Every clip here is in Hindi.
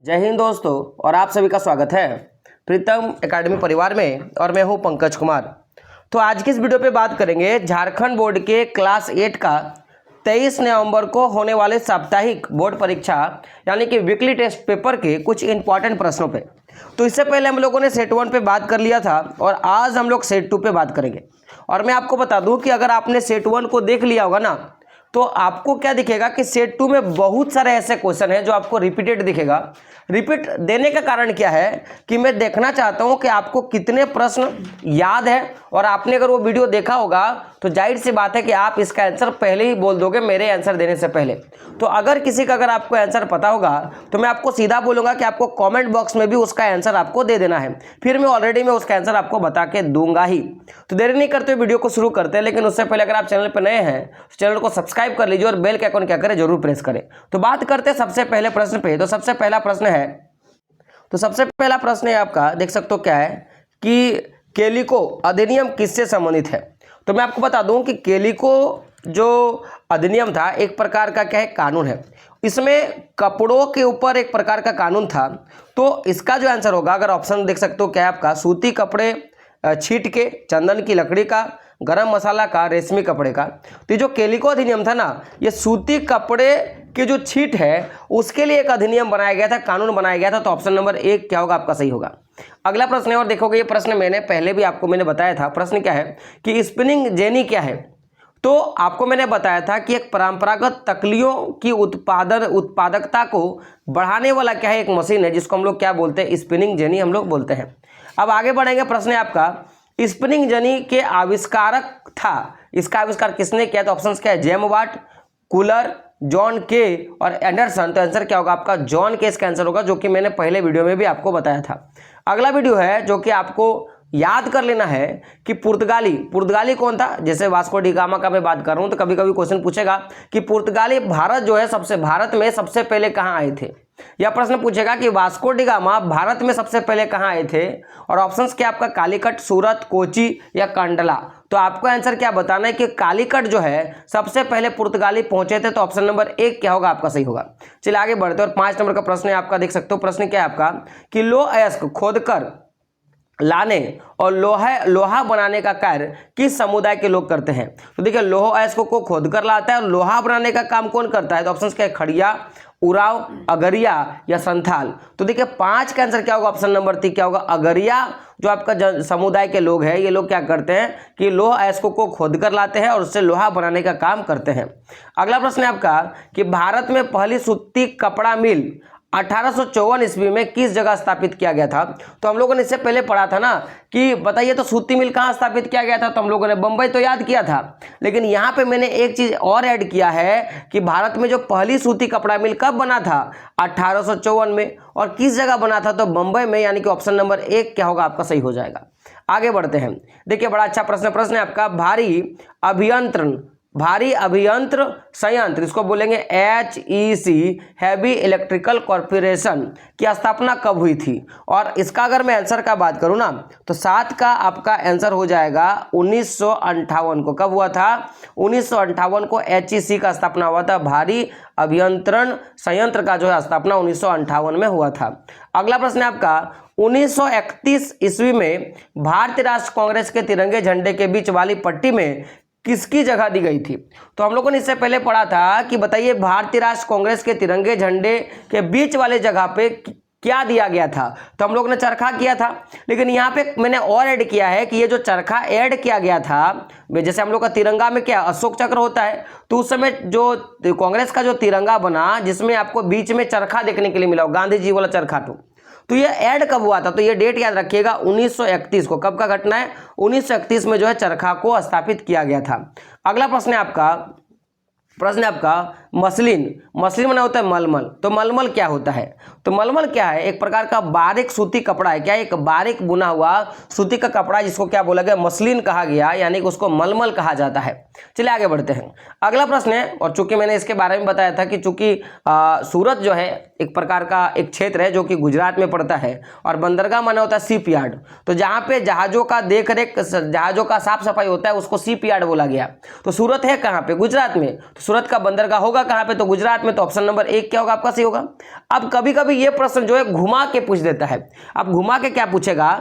जय हिंद दोस्तों, और आप सभी का स्वागत है प्रीतम एकेडमी परिवार में। और मैं हूं पंकज कुमार। तो आज की इस वीडियो पे बात करेंगे झारखंड बोर्ड के क्लास 8 का 23 नवंबर को होने वाले साप्ताहिक बोर्ड परीक्षा यानी कि वीकली टेस्ट पेपर के कुछ इंपॉर्टेंट प्रश्नों पे। तो इससे पहले हम लोगों ने सेट 1 पे बात कर लिया था और आज हम लोग सेट 2 पे बात करेंगे। और मैं आपको बता दूं कि अगर आपने सेट 1 को देख लिया होगा ना, तो आपको क्या दिखेगा कि सेट 2 में बहुत सारे ऐसे क्वेश्चन हैं जो आपको रिपीटेड दिखेगा। रिपीट देने का कारण क्या है कि मैं देखना चाहता हूं कि आपको कितने प्रश्न याद है, और आपने अगर वो वीडियो देखा होगा तो जाहिर सी बात है कि आप इसका आंसर पहले ही बोल दोगे मेरे आंसर देने से पहले। तो अगर किसी का अगर आपको आंसर पता होगा तो मैं आपको सीधा बोलूंगा कि आपको कमेंट बॉक्स में भी उसका आंसर आपको दे देना है, फिर मैं ऑलरेडी उसका आंसर आपको बता के दूंगा ही। तो देरी नहीं करते वीडियो को शुरू करते हैं, लेकिन उससे पहले अगर आप चैनल पर नए हैं तो चैनल को सब्सक्राइब कर लीजिए और बेल के आइकन क्या करें, जरूर प्रेस करें। तो बात करते हैं सबसे पहले प्रश्न पे। तो सबसे पहला प्रश्न है आपका, देख सकते हो क्या है कि केलिको अधिनियम किससे संबंधित है। तो मैं आपको बता दूं कि केलिको जो अधिनियम था एक प्रकार का क्या है, कानून है। इसमें कपड़ों के ऊपर एक प्रकार का कानून था। तो इसका जो आंसर होगा, अगर ऑप्शन देख सकते हो क्या है आपका, सूती कपड़े छीट के, चंदन की लकड़ी का, गरम मसाला का, रेशमी कपड़े का। तो ये जो केलिको अधिनियम था ना, ये सूती कपड़े की जो छीट है उसके लिए एक अधिनियम बनाया गया था, कानून बनाया गया था। तो ऑप्शन नंबर 1 क्या होगा आपका, सही होगा। अगला प्रश्न है, और देखोगे ये प्रश्न मैंने पहले भी आपको बताया था। प्रश्न क्या है कि स्पिनिंग जेनी क्या है। तो आपको मैंने बताया था कि एक परंपरागत तकलियों की उत्पादकता को बढ़ाने वाला क्या है, एक मशीन है जिसको हम लोग क्या बोलते हैं, स्पिनिंग जेनी हम लोग बोलते हैं। अब आगे बढ़ेंगे। प्रश्न है आपका, स्पिनिंग जेनी के आविष्कारक था, इसका आविष्कार किसने किया। तो ऑप्शंस क्या है, जेम वाट, कूलर, जॉन के और एंडरसन। तो आंसर क्या होगा आपका, जॉन के इसका आंसर होगा, जो कि मैंने पहले वीडियो में भी आपको बताया था। अगला वीडियो है जो कि आपको याद कर लेना है कि पुर्तगाली कौन था। जैसे वास्को डी गामा का मैं बात कर रहा हूं तो कभी कभी क्वेश्चन पूछेगा कि पुर्तगाली भारत जो है भारत में सबसे पहले कहां आए थे, यह प्रश्न पूछेगा कि वास्को डी गामा भारत में सबसे पहले कहां आए थे। और ऑप्शंस क्या आपका, कालीकट, सूरत, कोची या कंडला। तो आपको आंसर क्या बताना है कि कालीकट जो है सबसे पहले पुर्तगाली पहुंचे थे। तो ऑप्शन नंबर 1 क्या होगा आपका, सही होगा। चलिए आगे बढ़ते हैं। और 5 नंबर का प्रश्न है आपका, देख सकते हो प्रश्न क्या है आपका कि लौह अयस्क खोदकर लाने और लोहा बनाने का कार्य किस समुदाय के लोग करते हैं। तो देखिए, लौह अयस्क को खोदकर लाता है और लोहा बनाने का काम कौन करता है। तो ऑप्शंस क्या है, खड़िया, उराव, अगरिया या संथाल। तो देखिए 5 का आंसर क्या होगा, ऑप्शन नंबर 3 क्या होगा, अगरिया जो आपका समुदाय के लोग हैं, ये लोग क्या करते हैं कि लौह अयस्क को खोदकर लाते हैं और उससे लोहा बनाने का काम करते हैं। अगला प्रश्न है आपका कि भारत में पहली सूती कपड़ा मिल 1854 ईस्वी में किस जगह स्थापित किया गया था। तो हम लोगों ने इससे पहले पढ़ा था ना कि बताइए तो सूती मिल कहाँ स्थापित किया गया था। तो हम लोगों ने बंबई तो याद किया था, लेकिन यहाँ पे मैंने एक चीज और ऐड किया है कि भारत में जो पहली सूती कपड़ा मिल कब बना था, 1854 में। और किस जगह बना था, तो बंबई में। यानी कि ऑप्शन नंबर 1 क्या होगा आपका, सही हो जाएगा। आगे बढ़ते हैं। देखिए बड़ा अच्छा प्रश्न है आपका, भारी अभियंत्र संयंत्र, इसको बोलेंगे HEC, हैवी इलेक्ट्रिकल कॉर्पोरेशन की स्थापना कब हुई थी। और इसका अगर मैं आंसर का बात करूं ना, तो 7 का आपका आंसर हो जाएगा 1958 को। कब हुआ था, 1958 को HEC का स्थापना हुआ था। भारी अभियंत्रण संयंत्र का जो है स्थापना 1958 में हुआ था। अगला प्रश्न है आपका, 1931 ईस्वी में भारतीय राष्ट्र कांग्रेस के तिरंगे झंडे के बीच वाली पट्टी में किसकी जगह दी गई थी। तो हम लोगों ने इससे पहले पढ़ा था कि बताइए भारतीय राष्ट्र कांग्रेस के तिरंगे झंडे के बीच वाले जगह पे क्या दिया गया था। तो हम लोगों ने चरखा किया था, लेकिन यहाँ पे मैंने और ऐड किया है कि ये जो चरखा ऐड किया गया था, जैसे हम लोग का तिरंगा में क्या अशोक चक्र होता है, तो उस समय जो कांग्रेस का जो तिरंगा बना जिसमें आपको बीच में चरखा देखने के लिए मिला, गांधी जी वाला चरखा। तो ये ऐड कब हुआ था, तो ये डेट याद रखिएगा 1931 को। कब का घटना है, 1931 में जो है चरखा को स्थापित किया गया था। अगला प्रश्न है आपका मसलिन बना होता है मलमल। तो मलमल क्या होता है, तो मलमल क्या है, एक प्रकार का बारीक सूती कपड़ा है। क्या, एक बारीक बुना हुआ सूती का कपड़ा जिसको क्या बोला गया, मसलिन कहा गया, यानी कि उसको मलमल कहा जाता है। चलिए आगे बढ़ते हैं। अगला प्रश्न है, और चूंकि मैंने इसके बारे में बताया था कि चूंकि सूरत जो है एक प्रकार का एक क्षेत्र है जो कि गुजरात में पड़ता है, और बंदरगाह माना होता है शिप यार्ड। तो जहाँ पे जहाज़ों का देख रेख, जहाज़ों का साफ सफाई होता है उसको शिप यार्ड बोला गया। तो सूरत है कहाँ पे? गुजरात में। तो सूरत का बंदरगाह होगा कहाँ पे? तो गुजरात में। तो ऑप्शन नंबर 1 क्या होगा आपका? सही होगा। अब कभी कभी ये प्रश्न जो है घुमा के पूछ देता है। अब घुमा के क्या पूछेगा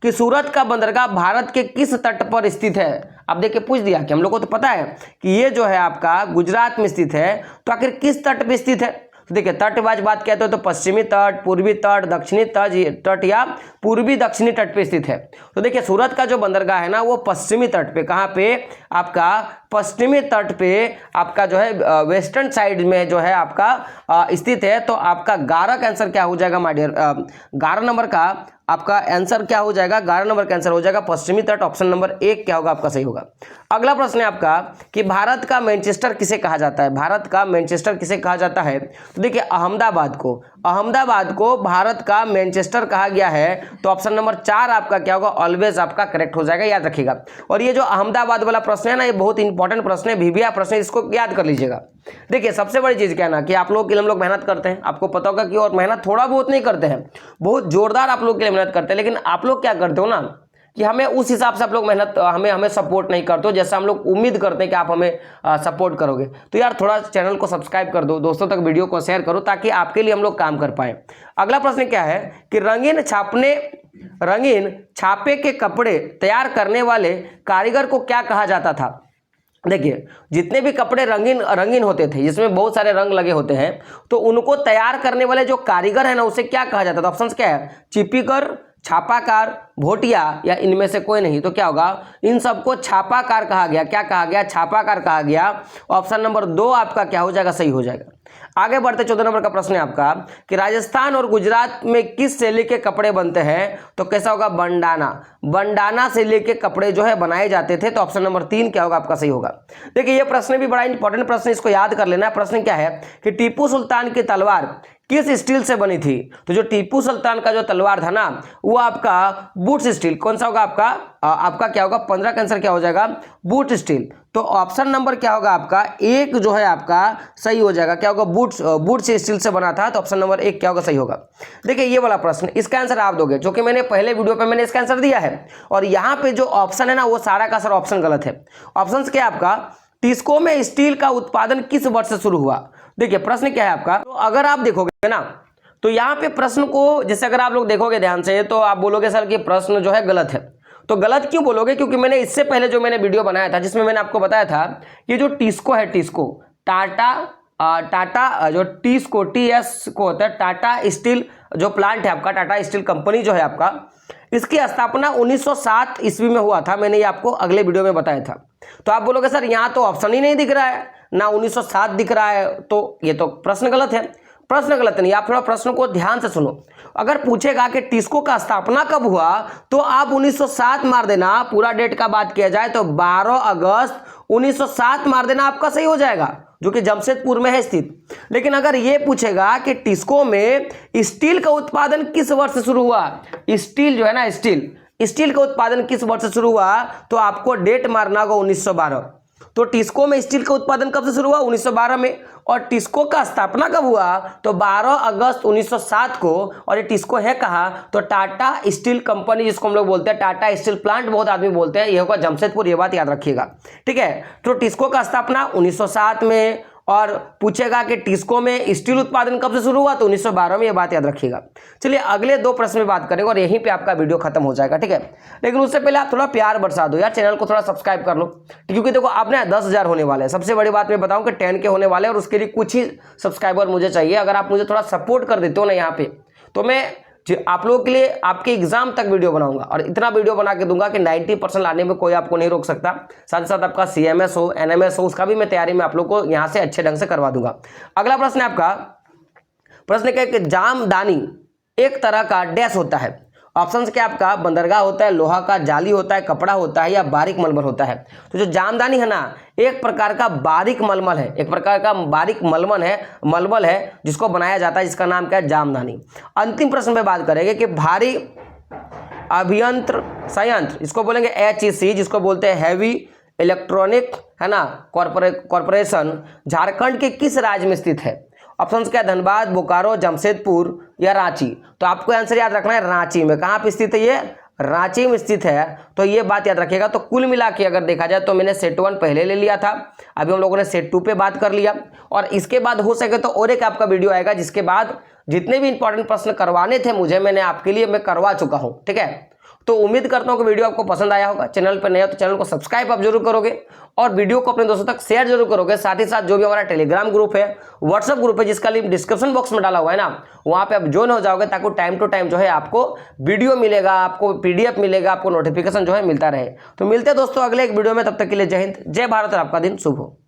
कि सूरत का बंदरगाह भारत के किस तट पर स्थित है? अब देखिए पूछ दिया कि हम लोग को तो पता है कि ये जो है आपका गुजरात में स्थित है, तो आखिर किस तट पे स्थित है? तो देखिए तटवाज बात कहते हो तो पश्चिमी तट, पूर्वी तट, दक्षिणी तट या पूर्वी दक्षिणी तट पे स्थित है। तो देखिए सूरत का जो बंदरगाह है ना वो पश्चिमी तट पे, कहाँ पे? आपका पश्चिमी तट पे आपका जो है वेस्टर्न साइड में जो है आपका स्थित है। तो आपका 11 का आंसर क्या हो जाएगा माय डियर? 11 नंबर का आपका आंसर क्या हो जाएगा? 11 नंबर का आंसर हो जाएगा पश्चिमी तट। ऑप्शन नंबर 1 क्या होगा आपका? सही होगा। अगला प्रश्न है आपका कि भारत का मैनचेस्टर किसे कहा जाता है? भारत का मैनचेस्टर किसे कहा जाता है? तो देखिए अहमदाबाद को भारत का मैनचेस्टर कहा गया है। तो ऑप्शन नंबर 4 आपका क्या होगा? ऑलवेज आपका करेक्ट हो जाएगा, याद रखिएगा। और ये जो अहमदाबाद वाला प्रश्न है ना, ये बहुत इंपॉर्टेंट प्रश्न है, भिभिया प्रश्न है, इसको याद कर लीजिएगा। देखिए सबसे बड़ी चीज क्या है ना कि आप लोग के लिए हम लोग मेहनत करते हैं, आपको पता होगा कि, और मेहनत थोड़ा बहुत नहीं करते हैं, बहुत जोरदार आप लोग के लिए मेहनत करते हैं। लेकिन आप लोग क्या करते हो ना कि हमें उस हिसाब से आप लोग मेहनत हमें सपोर्ट नहीं करते हो जैसा हम लोग उम्मीद करते हैं कि आप हमें सपोर्ट करोगे। तो यार थोड़ा चैनल को सब्सक्राइब कर दो, दोस्तों तक वीडियो को शेयर करो ताकि आपके लिए हम लोग काम कर पाए। अगला प्रश्न क्या है कि रंगीन छापे के कपड़े तैयार करने वाले कारीगर को क्या कहा जाता था? देखिए जितने भी कपड़े रंगीन होते थे, जिसमें बहुत सारे रंग लगे होते हैं, तो उनको तैयार करने वाले जो कारीगर है ना उसे क्या कहा जाता था? ऑप्शंस क्या है? चिपीकर, छापाकार, भोटिया या इनमें से कोई नहीं। तो क्या होगा? इन सबको छापाकार कहा गया। क्या कहा गया? छापाकार कहा गया। ऑप्शन नंबर 2 आपका क्या हो जाएगा? सही हो जाएगा। आगे बढ़ते 14 नंबर का प्रश्न है आपका कि राजस्थान और गुजरात में किस शैली के कपड़े बनते हैं? तो कैसा होगा? बंडाना शैली के कपड़े जो है बनाए जाते थे। तो ऑप्शन नंबर 3 क्या होगा आपका? सही होगा। देखिए ये प्रश्न भी बड़ा इंपॉर्टेंट प्रश्न, इसको याद कर लेना। प्रश्न क्या है कि टीपू सुल्तान की तलवार किस स्टील से बनी थी? तो जो टीपू सुल्तान का जो तलवार था ना वो आपका बूट्स स्टील। कौन सा होगा आपका? आपका क्या होगा? 15 का आंसर क्या हो जाएगा? Boot steel. तो ऑप्शन नंबर क्या होगा आपका? 1 जो है आपका सही हो जाएगा। क्या होगा? बूट्स स्टील से बना था। तो ऑप्शन नंबर 1 क्या होगा? सही होगा। देखिए ये वाला प्रश्न, इसका आंसर आप दोगे, जो कि मैंने पहले वीडियो पे मैंने इसका आंसर दिया है, और यहाँ पे जो ऑप्शन है ना वो सारा का सारा ऑप्शन गलत है। ऑप्शन क्या है आपका? टिस्को में स्टील का उत्पादन किस वर्ष से शुरू हुआ? देखिए प्रश्न क्या है आपका, तो अगर आप देखोगे ना तो यहाँ पे प्रश्न को, जैसे अगर आप लोग देखोगे ध्यान से तो आप बोलोगे सर कि प्रश्न जो है गलत है। तो गलत क्यों बोलोगे? क्योंकि मैंने इससे पहले जो मैंने वीडियो बनाया था जिसमें मैंने आपको बताया था ये जो टिस्को है, टिस्को टाटा जो टिस्को TS को होता है, टाटा स्टील जो प्लांट है आपका, टाटा स्टील कंपनी जो है आपका, इसकी स्थापना 1907 ईस्वी में हुआ था। मैंने ये आपको अगले वीडियो में बताया था। तो आप बोलोगे सर यहाँ तो ऑप्शन ही नहीं दिख रहा है ना, 1907 दिख रहा है, तो ये तो प्रश्न गलत है। प्रश्न गलत नहीं, आप थोड़ा प्रश्न को ध्यान से सुनो। अगर पूछेगा कि टिस्को का स्थापना कब हुआ तो आप 1907 मार देना। पूरा डेट का बात किया जाए तो 12 अगस्त 1907 मार देना, आपका सही हो जाएगा, जो कि जमशेदपुर में है स्थित। लेकिन अगर ये पूछेगा कि टिस्को में स्टील का उत्पादन किस वर्ष से शुरू हुआ, स्टील जो है ना, स्टील का उत्पादन किस वर्ष से शुरू हुआ, तो आपको डेट मारना होगा 1912। तो टिस्को में स्टील का उत्पादन कब से शुरू हुआ? 1912 में। और टिस्को का स्थापना कब हुआ? तो 12 अगस्त 1907 को। और ये टिस्को है कहाँ? तो टाटा स्टील कंपनी, जिसको हम लोग बोलते हैं टाटा स्टील प्लांट, बहुत आदमी बोलते हैं, ये होगा जमशेदपुर, ये बात याद रखिएगा, ठीक है। तो टिस्को का स्थापना 1907 में, और पूछेगा कि टिस्को में स्टील उत्पादन कब से शुरू हुआ, तो 1912 में, ये बात याद रखिएगा। चलिए अगले 2 प्रश्न में बात करेंगे और यहीं पे आपका वीडियो खत्म हो जाएगा, ठीक है। लेकिन उससे पहले आप थोड़ा प्यार बरसा दो यार, चैनल को थोड़ा सब्सक्राइब कर लो, क्योंकि देखो आपने 10,000 होने वाले हैं। सबसे बड़ी बात मैं बताऊं कि 10K होने वाले हैं, और उसके लिए कुछ ही सब्सक्राइबर मुझे चाहिए। अगर आप मुझे थोड़ा सपोर्ट कर देते हो ना यहाँ पे, तो मैं आप लोगों के लिए आपके एग्जाम तक वीडियो बनाऊंगा, और इतना वीडियो बना के दूंगा कि 90% लाने में कोई आपको नहीं रोक सकता। साथ ही साथ आपका CMS हो, NMS हो, उसका भी मैं तैयारी में आप लोग को यहाँ से अच्छे ढंग से करवा दूंगा। अगला प्रश्न है आपका, प्रश्न क्या है कि जामदानी एक तरह का डैश होता है। ऑप्शन क्या आपका? बंदरगाह होता है, लोहा का जाली होता है, कपड़ा होता है, या बारीक मलमल होता है। तो जो जामदानी है ना एक प्रकार का बारीक मलमल है, एक प्रकार का बारीक मलमल है जिसको बनाया जाता है, जिसका नाम क्या है? जामदानी। अंतिम प्रश्न में बात करेंगे कि भारी अभियंत्र संयंत्र, इसको बोलेंगे HEC, जिसको बोलते हैं हैवी इलेक्ट्रॉनिक, है ना, कॉर्पोरेशन, झारखंड के किस राज्य में स्थित है? ऑप्शन क्या है, धनबाद, बोकारो, जमशेदपुर या रांची। तो आपको आंसर याद रखना है रांची में। कहाँ पे स्थित है ये, रांची में स्थित है, तो ये बात याद रखिएगा। तो कुल मिला के अगर देखा जाए तो मैंने सेट 1 पहले ले लिया था, अभी हम लोगों ने सेट 2 पे बात कर लिया, और इसके बाद हो सके तो और एक आपका वीडियो आएगा जिसके बाद जितने भी इंपॉर्टेंट प्रश्न करवाने थे मुझे, मैंने आपके लिए मैं करवा चुका हूं, ठीक है। तो उम्मीद करता हूं कि वीडियो आपको पसंद आया होगा। चैनल पर नए हो तो चैनल को सब्सक्राइब आप जरूर करोगे और वीडियो को अपने दोस्तों तक शेयर जरूर करोगे। साथ ही साथ जो भी हमारा टेलीग्राम ग्रुप है, व्हाट्सएप ग्रुप है, जिसका लिंक डिस्क्रिप्शन बॉक्स में डाला हुआ है ना, वहां पे आप ज्वाइन हो जाओगे ताकि टाइम टू टाइम जो है आपको वीडियो मिलेगा, आपको पीडीएफ मिलेगा, आपको नोटिफिकेशन जो है मिलता रहे। तो मिलते हैं दोस्तों अगले एक वीडियो में, तब तक के लिए जय हिंद, जय भारत और आपका दिन शुभ हो।